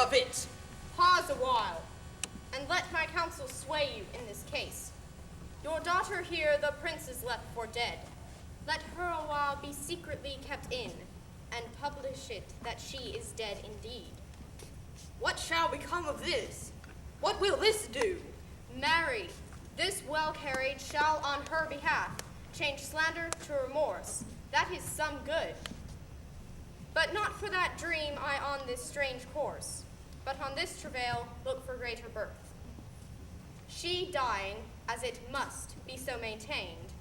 of it. Pause a while, and let my counsel sway you in this case. Your daughter here the prince is left for dead. Let her a while be secretly kept in, and publish it that she is dead indeed. What shall become of this? What will this do? Marry, this well carried shall on her behalf change slander to remorse. That is some good. But not for that dream I on this strange course, but on this travail look for greater birth. She dying, as it must be so maintained,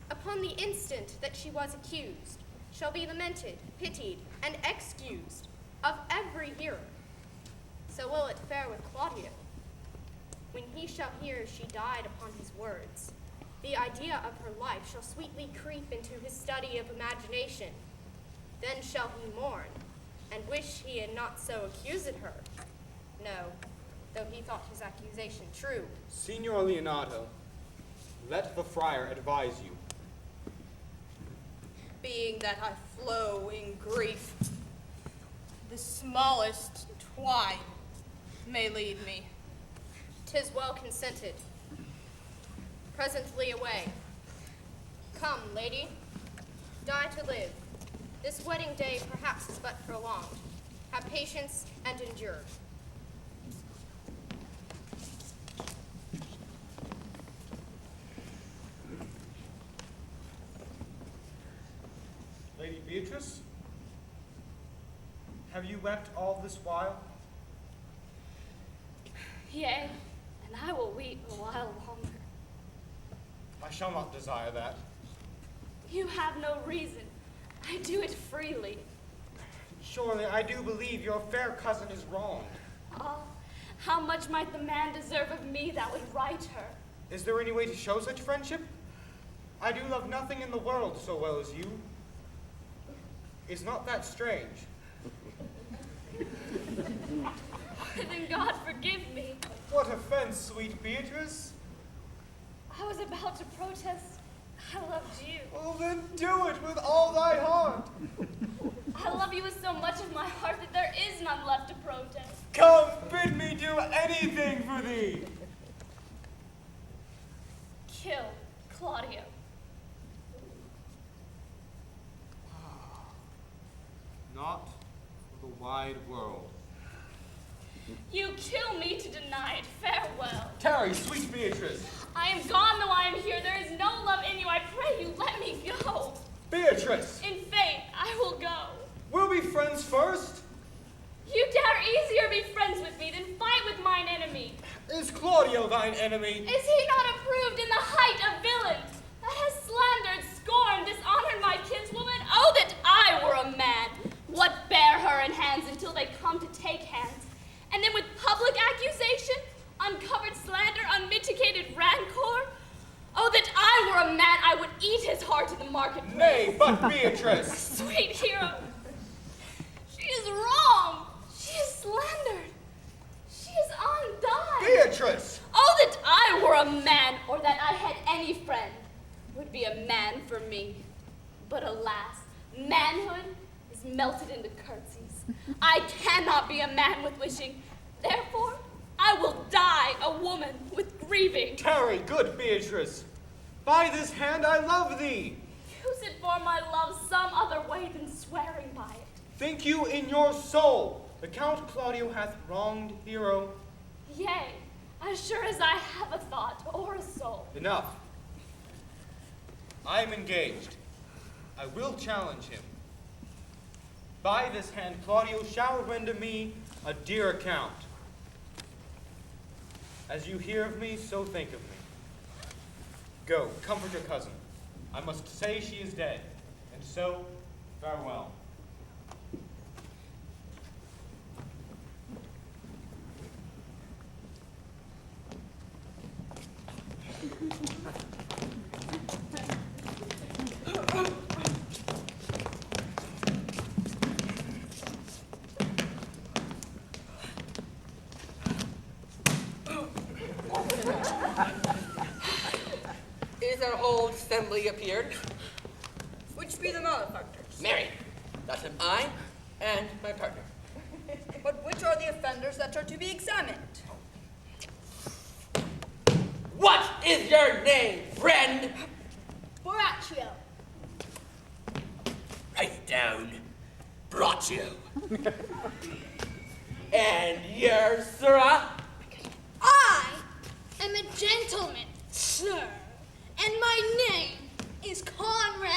upon the instant that she was accused, shall be lamented, pitied, and excused of every hearer. So will it fare with Claudio. When he shall hear she died upon his words, the idea of her life shall sweetly creep into his study of imagination. Then shall he mourn, and wish he had not so accused her. No, though he thought his accusation true. Signor Leonato, let the friar advise you. Being that I flow in grief, the smallest twine may lead me. 'Tis well consented. Presently away. Come, lady, die to live. This wedding day perhaps is but prolonged. Have patience and endure. Lady Beatrice, have you wept all this while? Yea, and I will weep a while longer. I shall not desire that. You have no reason. I do it freely. Surely I do believe your fair cousin is wronged. Ah, how much might the man deserve of me that would right her? Is there any way to show such friendship? I do love nothing in the world so well as you. Is not that strange? Then God forgive me. What offense, sweet Beatrice? I was about to protest. I loved you. Well, then do it with all thy heart. I love you with so much of my heart that there is none left to protest. Come, bid me do anything for thee. Kill Claudio. Not for the wide world. You kill me to deny it. Farewell. Tarry, sweet Beatrice. I am gone though I am here. There is no love in you. I pray you let me go. Beatrice! In faith, I will go. We'll be friends first. You dare easier be friends with me than fight with mine enemy. Is Claudio thine enemy? Is he not approved in the height of villains, that has slandered, scorned, dishonored my kinswoman? Oh, that I were a man! What bear her in hands until they come to take hands? And then with public accusation, uncovered slander, unmitigated rancor? Oh, that I were a man, I would eat his heart in the marketplace. Nay, but Beatrice! Sweet hero, she is wrong. She is slandered. She is undone. Beatrice! Oh, that I were a man, or that I had any friend, would be a man for me. But alas, manhood is melted into curtsies. I cannot be a man with wishing. Therefore, I will die a woman with grieving. Tarry, good Beatrice. By this hand I love thee. Use it for my love some other way than swearing by it. Think you in your soul the Count Claudio hath wronged Hero? Yea, as sure as I have a thought or a soul. Enough. I am engaged. I will challenge him. By this hand Claudio shall render me a dear account. As you hear of me, so think of me. Go, comfort your cousin. I must say she is dead, and so farewell. Is our old assembly appeared? Which be the malefactors? Mary, that am I and my partner. But which are are the offenders that are to be examined. What is your name, friend? Borachio. Write down Braccio. And yours, sirrah? I am a gentleman, sir, and my name is Conrad.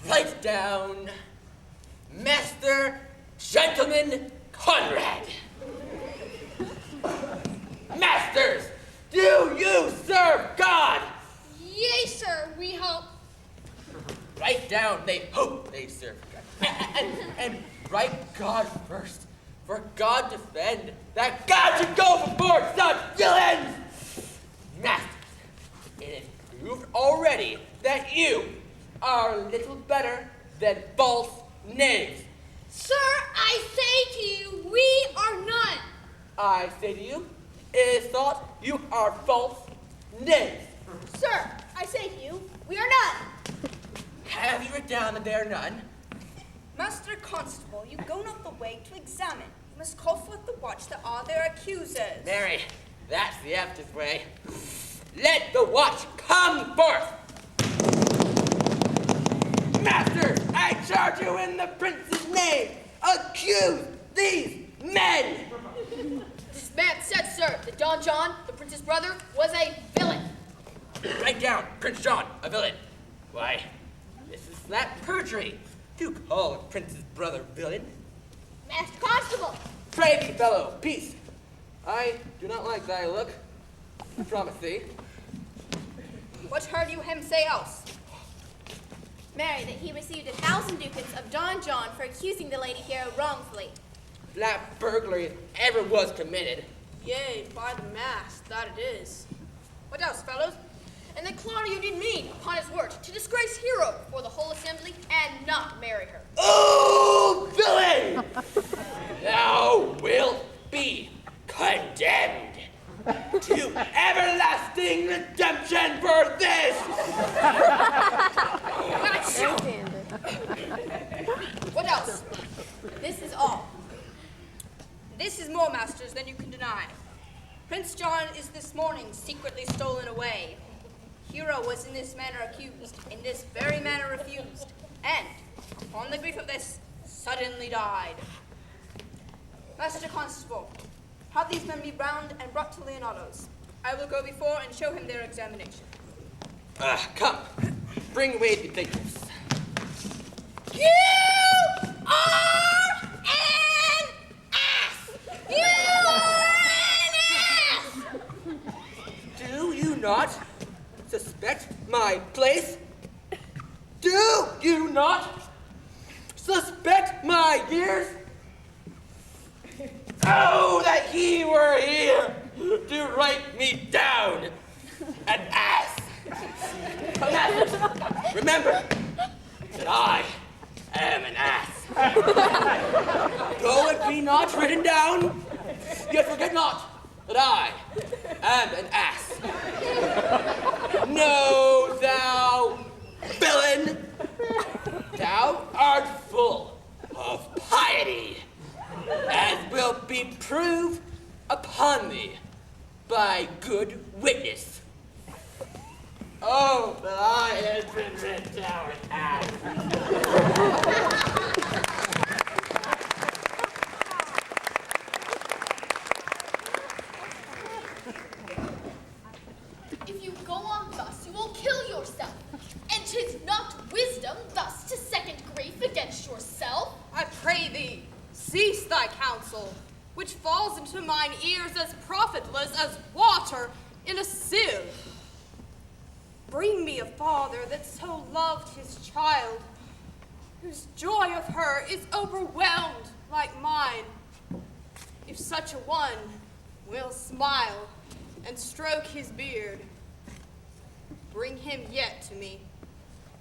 Write down Master Gentleman Conrad. Masters, do you serve God? Yea, sir, we hope. Write down they hope they serve God. And write God first. For God defend that God should go before such villains. Masters, it is proved already that you are little better than false knaves. Sir, I say to you, we are none. I say to you, it is thought you are false knaves. Sir, I say to you, we are none. Have you written down that they are none? Master Constable, you go not the way to examine. You must call forth the watch that are their accusers. Mary, that's the aptest way. Let the watch come forth. Masters, I charge you in the prince's name, accuse these men. This man said, sir, that Don John, the prince's brother, was a villain. Write down, Prince John, a villain. Why, this is flat perjury to call a prince's brother villain. Master Constable. Pray thee, fellow, peace. I do not like thy look. I promise thee. What heard you him say else? Mary, that he received 1,000 ducats of Don John for accusing the lady here wrongfully. Flat burglary ever was committed. Yea, by the mass, that it is. What else, fellows? And that Claudio did mean, upon his word, to disgrace Hero before the whole assembly and not marry her. Oh, villain! Thou wilt be condemned to everlasting redemption for this! What else? This is all. This is more, masters, than you can deny. Prince John is this morning secretly stolen away. Hero was in this manner accused, in this very manner refused, and, upon the grief of this, suddenly died. Master Constable, have these men be bound and brought to Leonardo's. I will go before and show him their examination. Come, bring away the plaintiffs. You are an ass! You are an ass! Do you not suspect my place? Do you not suspect my years? Oh, that he were here to write me down, an ass. Masters, remember that I am an ass. Though it be not written down, yet forget not that I am an ass. Know thou, villain, thou art full of piety, as will be proved upon thee by good witness. Oh, that I had been written down an ass. If you go on thus, you will kill yourself. And 'tis not wisdom thus to second grief against yourself. I pray thee, cease thy counsel, which falls into mine ears as profitless as water in a sieve. Bring me a father that so loved his child, whose joy of her is overwhelmed like mine. If such a one will smile and stroke his beard, bring him yet to me,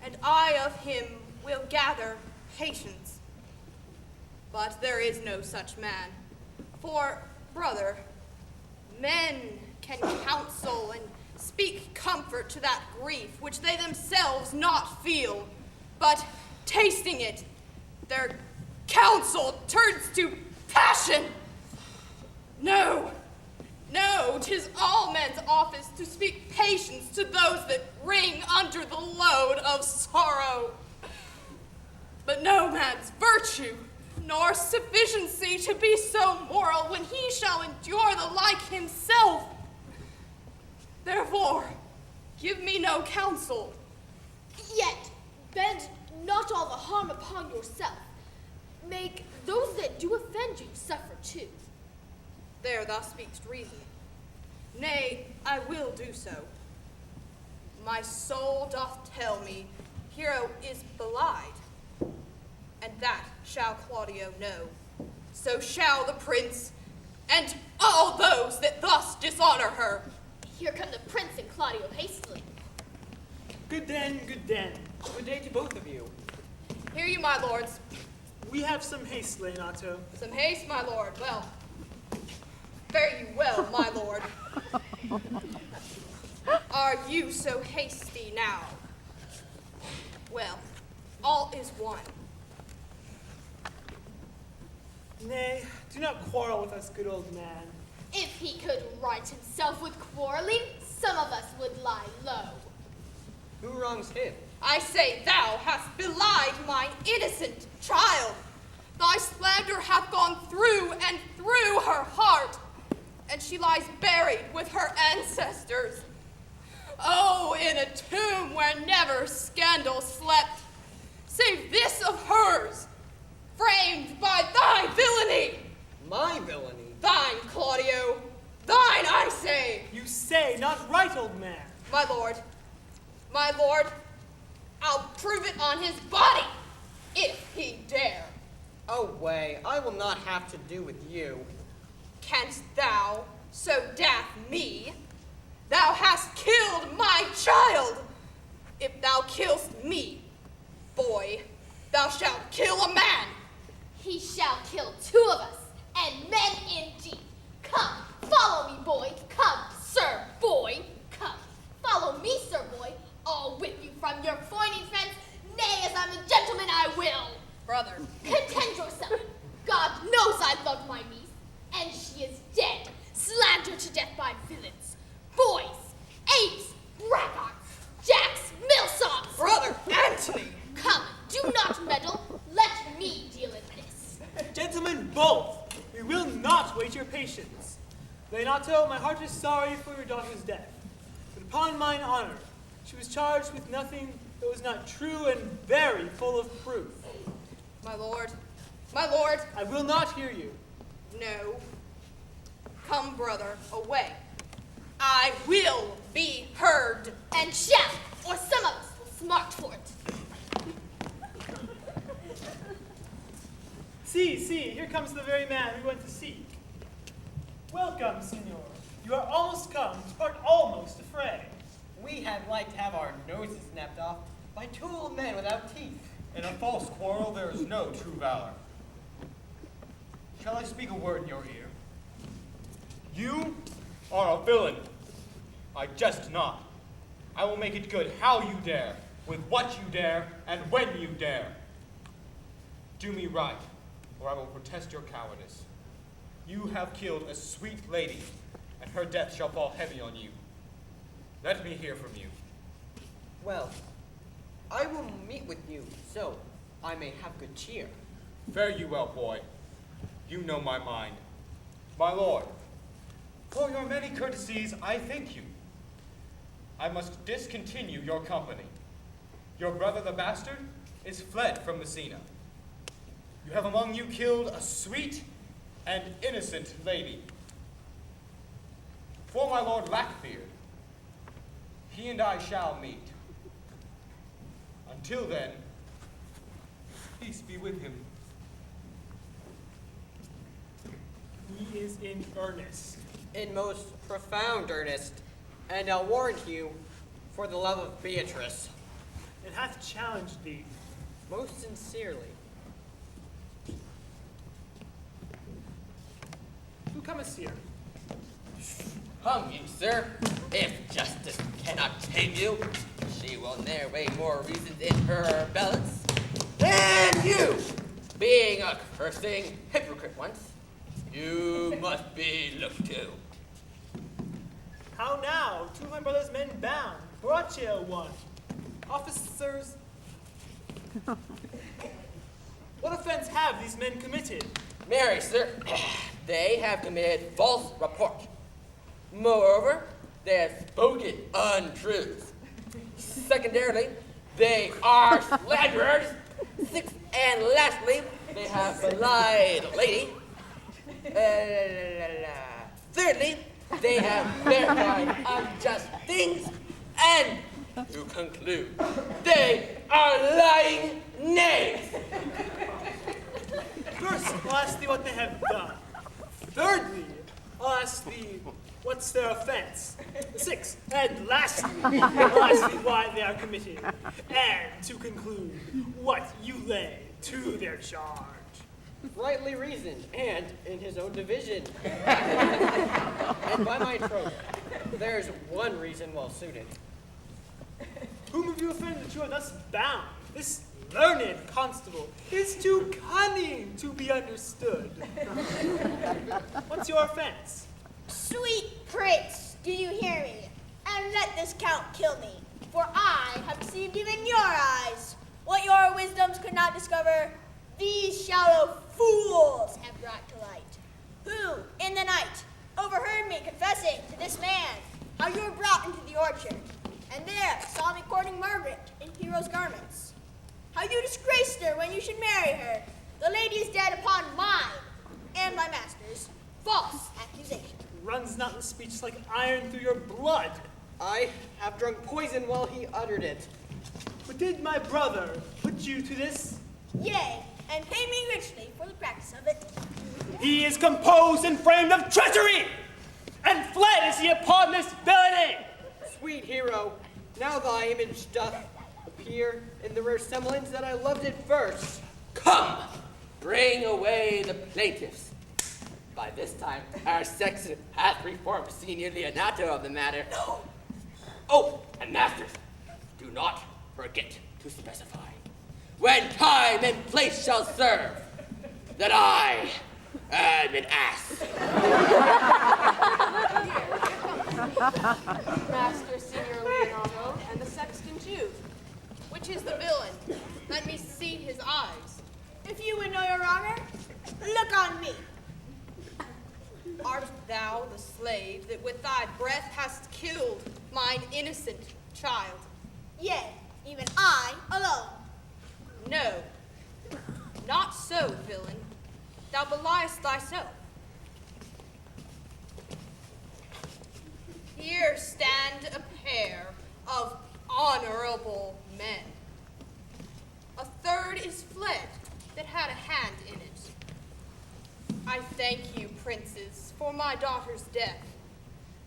and I of him will gather patience. But there is no such man. For, brother, men can counsel and speak comfort to that grief which they themselves not feel, but tasting it, their counsel turns to passion. No, no, 'tis all men's office to speak patience to those that wring under the load of sorrow. But no man's virtue, nor sufficiency to be so moral when he shall endure the like himself. Therefore, give me no counsel. Yet, bend not all the harm upon yourself. Make those that do offend you suffer too. There thou speak'st reason. Nay, I will do so. My soul doth tell me Hero is belied, and that shall Claudio know. So shall the prince, and all those that thus dishonor her. Here come the prince and Claudio hastily. Good den, good den. Good day to both of you. Hear you, my lords. We have some haste, Leonato. Some haste, my lord. Well, fare you well, my lord. Are you so hasty now? Well, all is one. Nay, do not quarrel with us, good old man. If he could right himself with quarreling, some of us would lie low. Who wrongs him? I say thou hast belied mine innocent child. Thy slander hath gone through and through her heart, and she lies buried with her ancestors. Oh, in a tomb where never scandal slept, save this of hers, framed by thy villainy. My villainy. Thine, Claudio, thine, I say. You say not right, old man. My lord, I'll prove it on his body, if he dare. Away, I will not have to do with you. Canst thou so daff me? Thou hast killed my child. If thou kill'st me, boy, thou shalt kill a man. He shall kill two of us, and men indeed. Come, follow me, boy. Come, sir, boy. Come, follow me, sir, boy. I'll whip you from your foining fence. Nay, as I'm a gentleman, I will. Brother, Content yourself. God knows I love my niece, and she is dead, slandered to death by villains, boys, apes, braggarts, jacks, millsops. brother Antony. Come, do not meddle. Let me deal in this. Gentlemen both, we will not wait your patience. Leonato, my heart is sorry for your daughter's death, but upon mine honor, she was charged with nothing that was not true and very full of proof. My lord, I will not hear you. no. Come, brother, away. I will be heard. And shall, or some of us will smart for it. See, here comes the very man we went to seek. Welcome, senor. You are almost come to part almost a fray. We had like to have our noses snapped off by two old men without teeth. In a false quarrel there is no true valor. Shall I speak a word in your ear? You are a villain. I jest not. I will make it good how you dare, with what you dare, and when you dare. Do me right, or I will protest your cowardice. You have killed a sweet lady, and her death shall fall heavy on you. Let me hear from you. Well, I will meet with you, so I may have good cheer. Fare you well, boy. You know my mind. My lord, for your many courtesies, I thank you. I must discontinue your company. Your brother the bastard is fled from Messina. You have among you killed a sweet and innocent lady. For my lord Lackbeard, he and I shall meet. Until then, peace be with him. He is in earnest. In most profound earnest, and I'll warrant you, for the love of Beatrice, And hath challenged thee. most sincerely. Who cometh here? Come, you sir. If justice cannot tame you, she will ne'er weigh more reasons in her balance than you, being a cursing hypocrite once, You must be looked to. How now? Two of my brother's men bound. Borachio one. Officers, what offense have these men committed? Marry, sir, they have committed false report. Moreover, they have spoken untruths. Secondarily, they are slanderers. Sixth and lastly, they have belied a lady. Thirdly, they have verified unjust things. And to conclude, they are lying knaves. First, I'll ask thee what they have done. Thirdly, I'll ask thee what's their offense. Sixth, and lastly, I'll ask thee why they are committed. And to conclude, what you lay to their charge. Rightly reasoned, and in his own division. And by my troth, there's one reason well suited. Whom have you offended that you are thus bound? This learned constable is too cunning to be understood. What's your offense? Sweet prince, do you hear me? And let this count kill me, for I have perceived even your eyes. What your wisdoms could not discover, these shallow fools have brought to light, who, in the night, overheard me confessing to this man how you were brought into the orchard, and there saw me courting Margaret in hero's garments. How you disgraced her when you should marry her. The lady is dead upon mine and my master's false accusation. Runs not the speech like iron through your blood? I have drunk poison while he uttered it. But did my brother put you to this? Yea, and pay me richly for the practice of it. He is composed and framed of treachery, and fled is he upon this villainy. Sweet hero, now thy image doth appear in the rare semblance that I loved it first. Come, bring away the plaintiffs. By this time, our section hath reformed Senior Leonato of the matter. No. Oh, and masters, do not forget to specify, when time and place shall serve, that I am an ass. Master Senior Leonato and the sexton Jude. Which is the villain? Let me see his eyes. If you would know your honor, look on me. Art thou the slave that with thy breath hast killed mine innocent child? Yea, even I alone. No, not so, villain. Thou beliest thyself. Here stand a pair of honorable men. A third is fled that had a hand in it. I thank you, princes, for my daughter's death.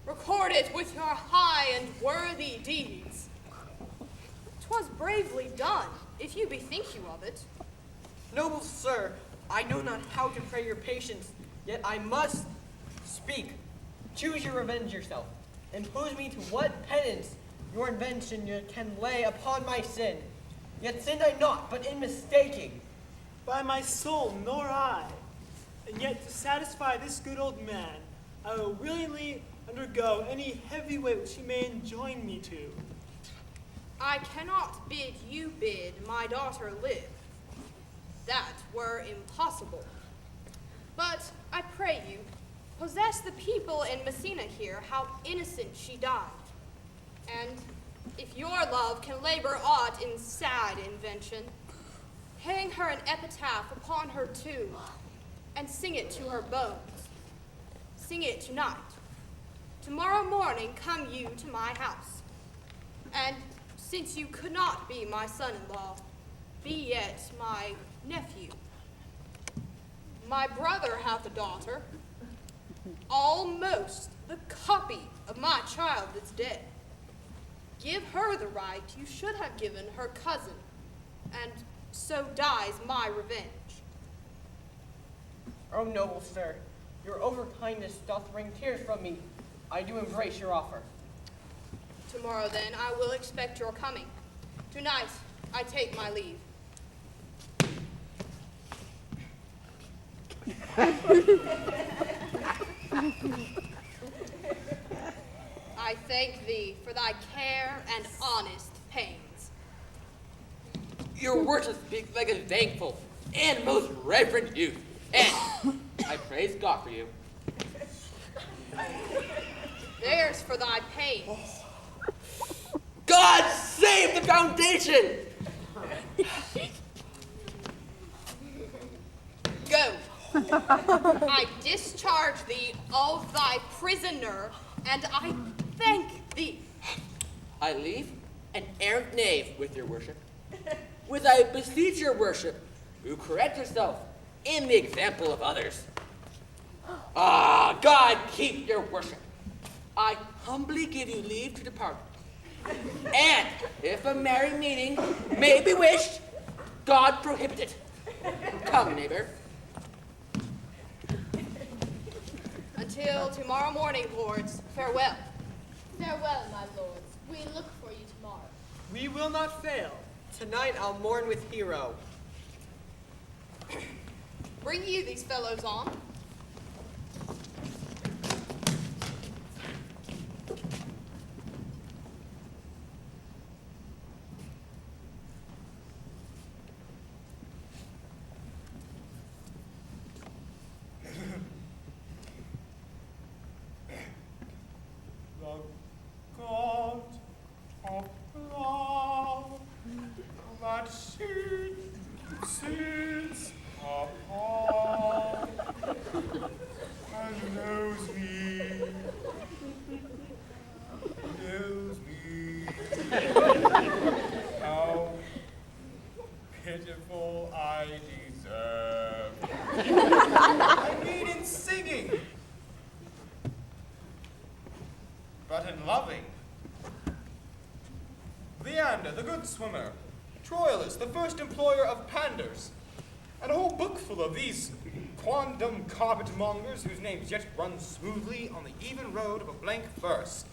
Record it with your high and worthy deeds. 'Twas bravely done, if you bethink you of it. Noble sir, I know not how to pray your patience, yet I must speak. Choose your revenge yourself. Impose me to what penance your invention can lay upon my sin. Yet sinned I not, but in mistaking. By my soul, nor I. And yet to satisfy this good old man, I will willingly undergo any heavy weight which he may enjoin me to. I cannot bid you bid my daughter live. That were impossible. But I pray you, possess the people in Messina here how innocent she died. And if your love can labor aught in sad invention, hang her an epitaph upon her tomb, and sing it to her bones. Sing it tonight. Tomorrow morning come you to my house. And since you could not be my son-in-law, be yet my nephew. My brother hath a daughter, almost the copy of my child that's dead. Give her the right you should have given her cousin, and so dies my revenge. O noble sir, your overkindness doth wring tears from me. I do embrace your offer. Tomorrow, then, I will expect your coming. Tonight, I take my leave. I thank thee for thy care and honest pains. Your worship speaks like a thankful and most reverend youth, and I praise God for you. There's for thy pains. God save the foundation! Go. I discharge thee of thy prisoner, and I thank thee. I leave an errant knave with your worship. With I beseech your worship, who correct yourself in the example of others. Ah, God keep your worship. I humbly give you leave to depart. And if a merry meeting may be wished, God prohibit it. Come, neighbor. Until tomorrow morning, lords, farewell. Farewell, my lords. We look for you tomorrow. We will not fail. Tonight I'll mourn with Hero. Bring you these fellows on. The God of love that sits apart and knows me. How pitiful I deserve. I mean in singing, but in loving. Leander, the good swimmer, Troilus, the first employer of panders, and a whole book full of these quondam carpet-mongers whose names yet run smoothly on the even road of a blank verse.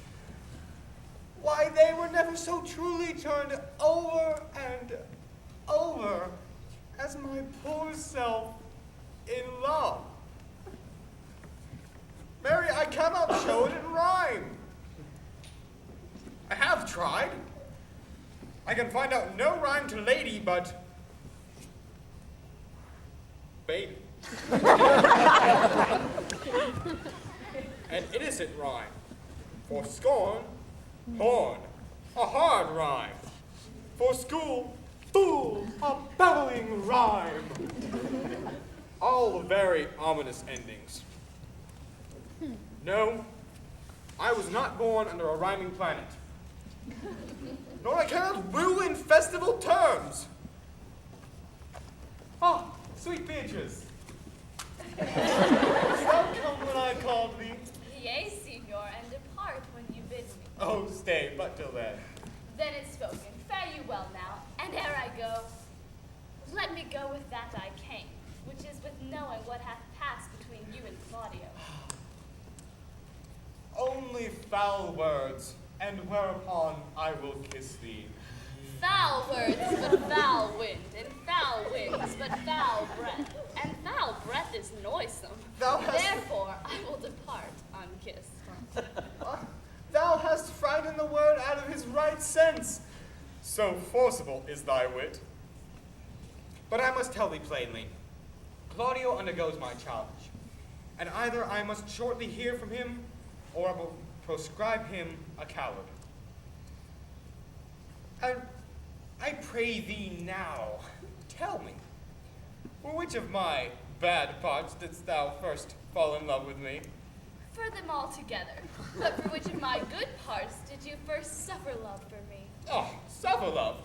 Why, they were never so truly turned over and over as my poor self in love. Mary, I cannot show it in rhyme. I have tried. I can find out no rhyme to lady but baby. An innocent rhyme. For scorn, horn, a hard rhyme. For school, fool, a babbling rhyme. All very ominous endings. No, I was not born under a rhyming planet. Nor I cannot woo in festival terms. Ah, sweet Beatrice. Dost thou come when I called thee? Yea, Signor, and depart when you bid me. Oh, stay, but till then. Then it's spoken. Fare you well now, and ere I go, let me go with that I came, which is with knowing what hath passed between you and Claudio. Only foul words, and whereupon I will kiss thee. Foul words, but foul wind, and foul winds, but foul breath, and foul breath is noisome. Thou hast- Therefore, I will depart unkissed. Thou hast frightened the word out of his right sense. So forcible is thy wit. But I must tell thee plainly, Claudio undergoes my challenge, and either I must shortly hear from him, or I will proscribe him a coward. And I pray thee now, tell me, for which of my bad parts didst thou first fall in love with me? For them all together. But for which of my good parts did you first suffer love for me? Oh, suffer love.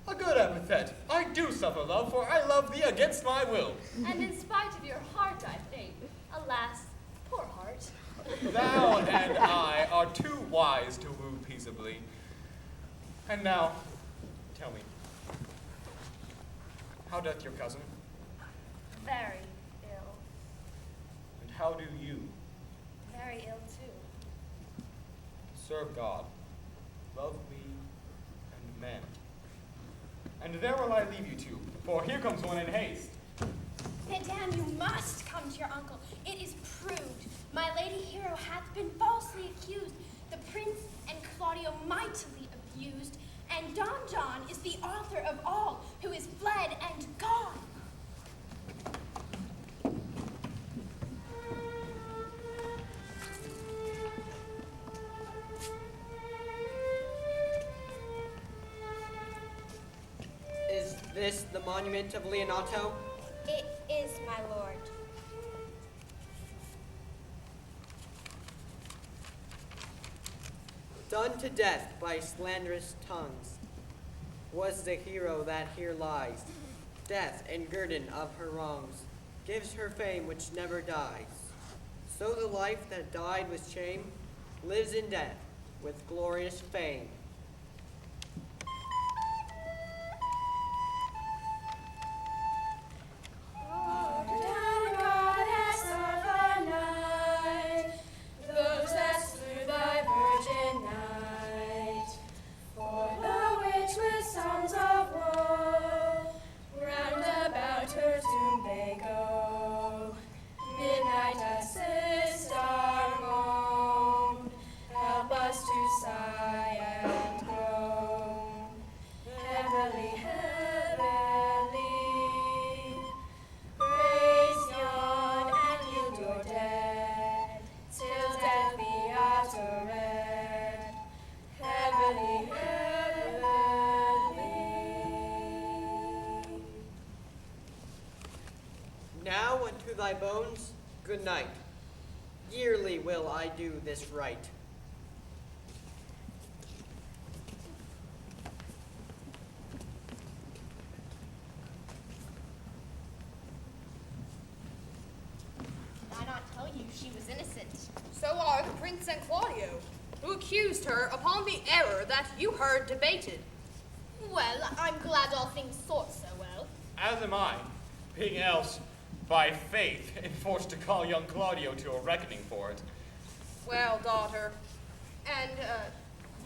A good epithet. I do suffer love, for I love thee against my will. And in spite of your heart, I think. Alas, poor heart. Thou and I are too wise to woo peaceably. And now, tell me, how doth your cousin? Very ill. And how do you? Very ill, too. Serve God, love me, and men. And there will I leave you two, for here comes one in haste. Madame, you must come to your uncle. It is proved. My lady hero hath been falsely accused, the prince and Claudio mightily abused, and Don John is the author of all, who is fled and gone. Is this the monument of Leonato? It is, my lord. Done to death by slanderous tongues was the hero that here lies. Death and guerdon of her wrongs gives her fame which never dies. So the life that died with shame lives in death with glorious fame. Now unto thy bones, good night. Yearly will I do this right. Did I not tell you she was innocent? So are the prince and Claudio, who accused her upon the error that you heard debated. Well, I'm glad all things sort so well. As am I, being else, by faith, enforced to call young Claudio to a reckoning for it. Well, daughter, and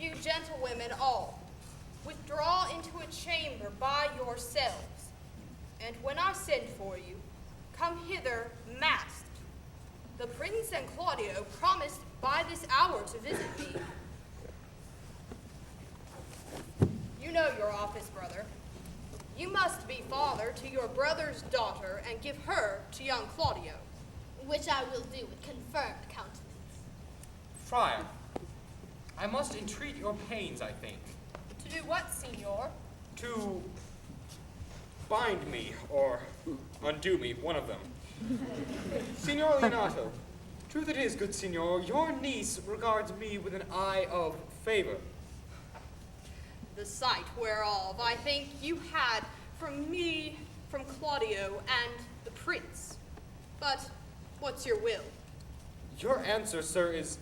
you gentlewomen all, withdraw into a chamber by yourselves, and when I send for you, come hither masked. The prince and Claudio promised by this hour to visit me. You know your office, brother. You must be father to your brother's daughter and give her to young Claudio. Which I will do with confirmed countenance. Friar, I must entreat your pains, I think. To do what, signor? To bind me, or undo me, one of them. Signor Leonato, truth it is, good signor, your niece regards me with an eye of favor. The sight whereof I think you had from me, from Claudio, and the prince. But what's your will? Your answer, sir, is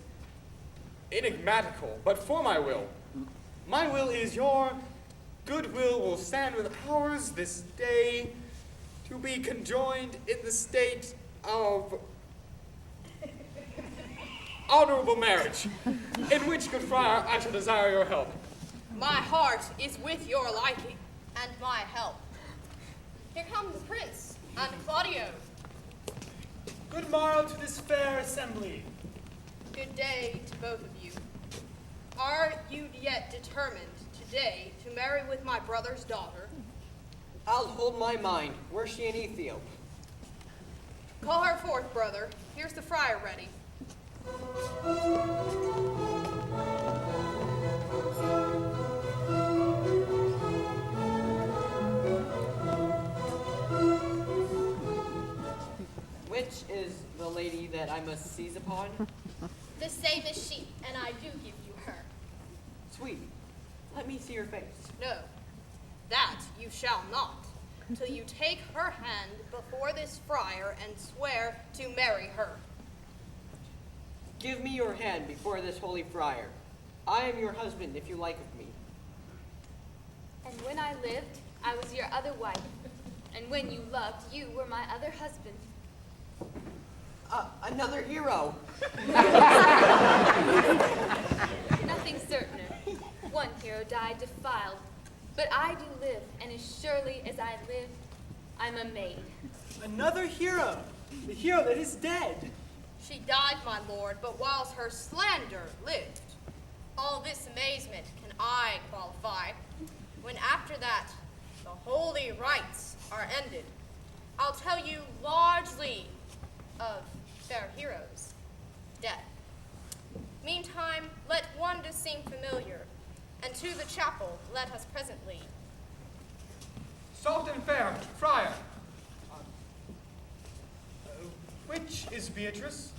enigmatical, but for my will. My will is your goodwill will stand with ours this day to be conjoined in the state of honorable marriage, in which, good friar, I shall desire your help. My heart is with your liking. And my help. Here come the prince and Claudio. Good morrow to this fair assembly. Good day to both of you. Are you yet determined today to marry with my brother's daughter? I'll hold my mind. Were she an Ethiop? Call her forth, brother. Here's the friar ready. Which is the lady that I must seize upon? The same as she, and I do give you her. Sweet, let me see her face. No, that you shall not, till you take her hand before this friar and swear to marry her. Give me your hand before this holy friar. I am your husband, if you like of me. And when I lived, I was your other wife. And when you loved, you were my other husband. Another hero. Nothing certainer. One hero died defiled, but I do live, and as surely as I live, I'm a maid. Another hero. The hero that is dead. She died, my lord, but whilst her slander lived. All this amazement can I qualify, when after that the holy rites are ended, I'll tell you largely of fair heroes' death. Meantime, let one to seem familiar, and to the chapel let us presently. Soft and fair, friar. Which is Beatrice?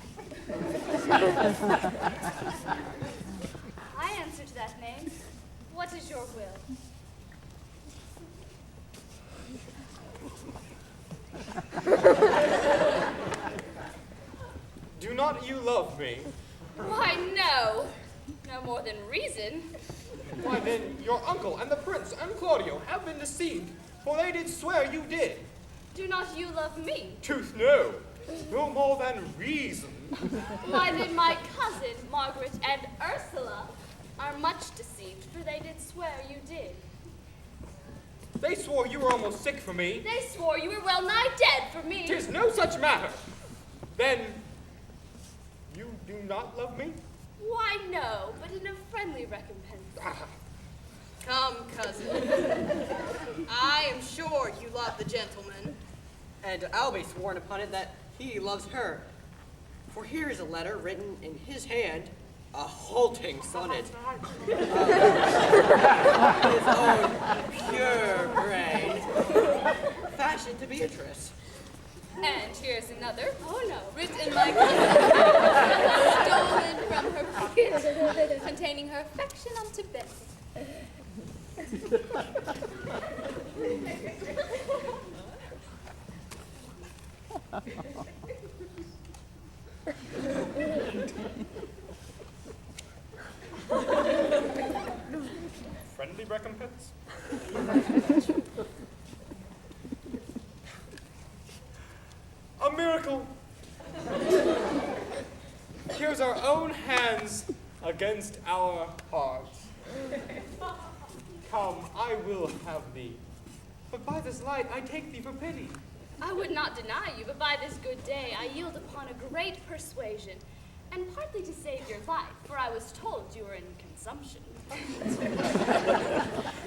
I answer to that name. What is your will? Do not you love me? Why, no. No more than reason. Why then, your uncle and the prince and Claudio have been deceived, for they did swear you did. Do not you love me? Truth, no. No more than reason. Why then my cousin, Margaret, and Ursula are much deceived, for they did swear you did. They swore you were almost sick for me. They swore you were well nigh dead for me. 'Tis no such matter. Then, you do not love me? Why, no, but in a friendly recompense. Come, cousin. I am sure you love the gentleman. And I'll be sworn upon it that he loves her. For here is a letter written in his hand, a halting sonnet. His own pure brain, fashioned to Beatrice. And here's another. Oh no, written by cousin, stolen from her pocket, containing her affection unto Bessie. Friendly recompense? A miracle! Here's our own hands against our hearts. Come, I will have thee. But by this light I take thee for pity. I would not deny you, but by this good day I yield upon a great persuasion, and partly to save your life, for I was told you were in consumption.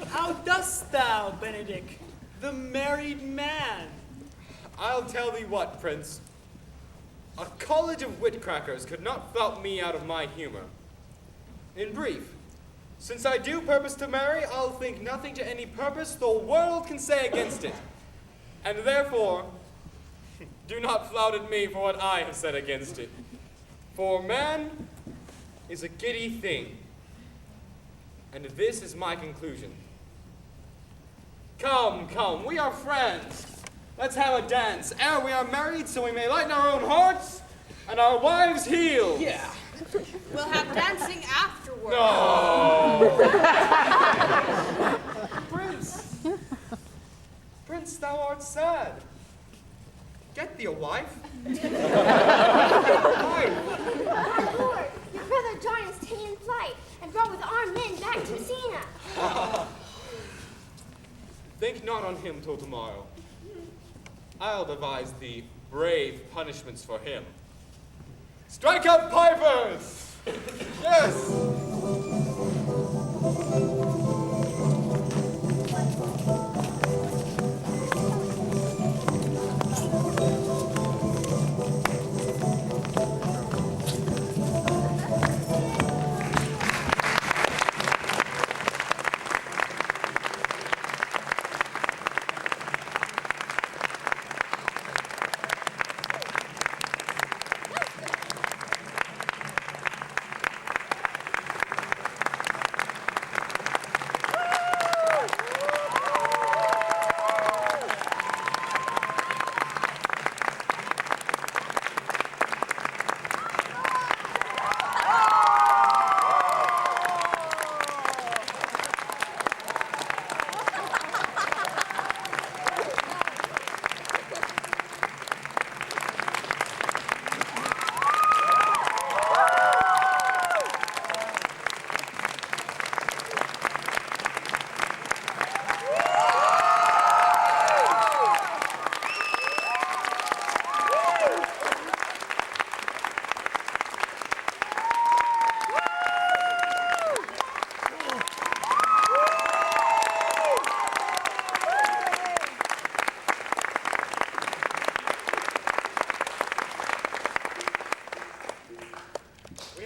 How dost thou, Benedict, the married man? I'll tell thee what, Prince. A college of witcrackers could not flout me out of my humor. In brief, since I do purpose to marry, I'll think nothing to any purpose the world can say against it. And therefore, do not flout at me for what I have said against it. For man is a giddy thing. And this is my conclusion. Come, come, we are friends. Let's have a dance ere we are married, so we may lighten our own hearts and our wives' heels. Yeah. We'll have dancing afterward. No. Prince. Prince, thou art sad. Get thee a wife. Wife. My lord, your brother John is taken flight and brought with armed men back to Messina. Think not on him till tomorrow. I'll devise thee brave punishments for him. Strike up pipers! Yes!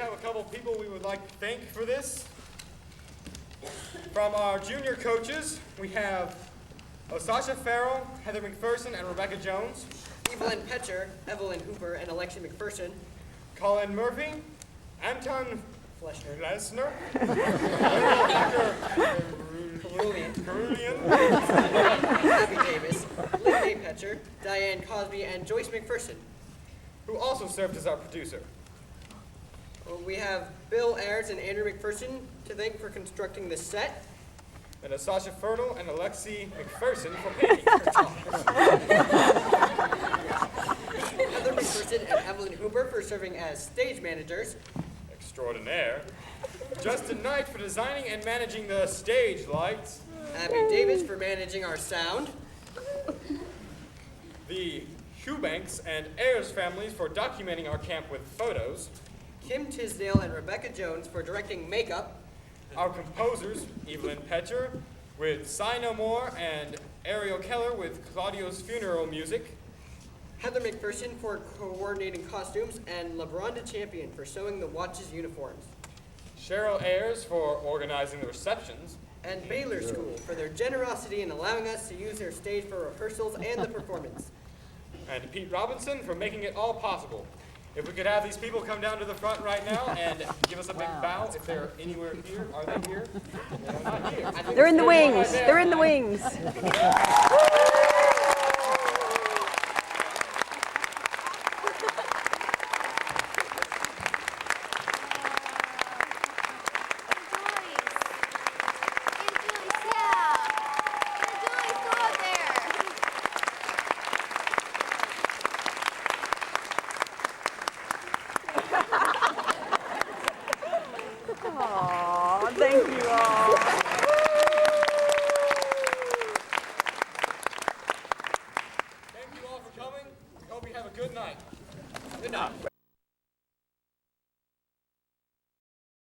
have a couple people we would like to thank for this. From our junior coaches, we have Osasha Farrell, Heather McPherson, and Rebecca Jones. Evelyn Petcher, Evelyn Hooper, and Alexia McPherson. Colin Murphy, Anton Fleshner. Lesner, Carulian, Abby Davis, Lindsay Petcher, Diane Cosby, and Joyce McPherson. who also served as our producer. We have Bill Ayers and Andrew McPherson to thank for constructing this set. And Asasha Fertile and Alexi McPherson for painting. Heather McPherson and Evelyn Hooper for serving as stage managers. Extraordinaire. Justin Knight for designing and managing the stage lights. Abby Davis for managing our sound. The Hubanks and Ayers families for documenting our camp with photos. Kim Tisdale and Rebecca Jones for directing makeup. Our composers, Evelyn Petcher with Sigh No More and Ariel Keller with Claudio's funeral music. Heather McPherson for coordinating costumes, and LeBronda Champion for sewing the watches' uniforms. Cheryl Ayers for organizing the receptions. And Baylor School for their generosity in allowing us to use their stage for rehearsals and the performance. And Pete Robinson for making it all possible. If we could have these people come down to the front right now and give us a big bow if they're anywhere here. Are they here? They're not here. They're in the There's one wings. right there. They're in the wings. Aw, thank you all. Thank you all for coming. We hope you have a good night. Good night.